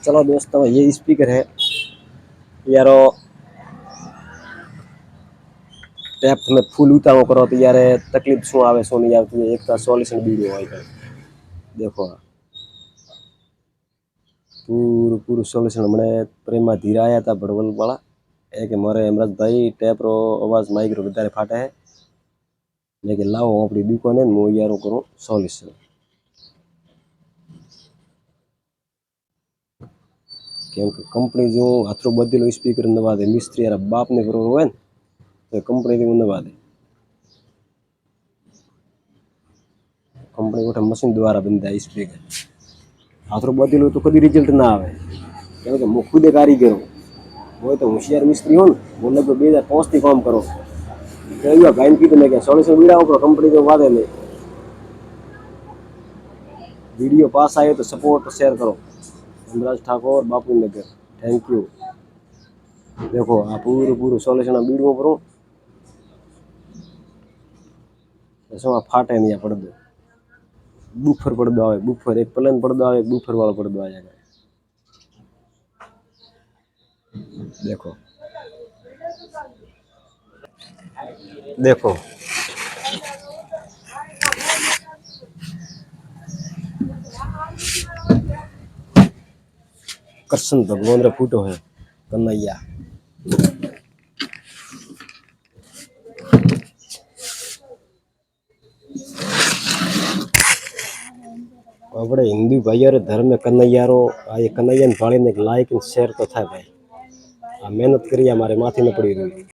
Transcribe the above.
चलो दोस्तों, ये स्पीकर है यारो। टैप में फूल उतारो करो तो यार तकलीफ शू आवे शू नहीं आती है, एक तो सॉल्यूशन बीडियो है भाई। देखो पूરું પૂરું સોલ્યુશન હમણે પ્રેમમાં ધીરા આવ્યા હતા ભડવલ વાળા એ કે મારે હેમરાજભાઈ ટેપ રો અવાજ માઇક રો વધારે ફાટે है। मैं कि लाओ अपनी दुकान है मैं यारो करूँ सॉल्यूशन। કેમ કે કંપની જો હાથરો બદલેલો સ્પીકર નવા દે મિસ્ત્રી યાર બાપને કરવાનો હોય ને તો કંપનીથી નવા દે। કંપની કોઠે મશીન દ્વારા બનતા સ્પીકર હાથરો બદલેલો તો કદી રિઝલ્ટ ના આવે। કેમ કે હું ખુદે કારીગર હું, હોય તો હોશિયાર મિસ્ત્રી हो ને वो लगभग 2005 થી કામ करो। तो भाई कीधું મેં કે સોલ્યુશન વીડા ઉપર કંપની તો વાદે નહીં। वीडियो पास आए तो सपोर्ट शेयर करो। Hemraj Thakur Bapu Nagar, thank you. देखो आ पूरू पूरू सोल्यूशन बीडो करो शू आ फाटे नहीं आ पड़दो। बूफर पड़दो आवे, बूफर एक प्लेन पड़दो आवे, एक बूफर वाला पड़दो आ जाएगा। देखो देखो कृष्ण भगवान रा फोटो है कन्हैया। अपने हिंदू भाई धर्म में कन्हैया रो आ ये कन्हैया भाड़ी ने लाइक शेयर तो था भाई। आ मेहनत करी हमारे माथे में पड़ी रही।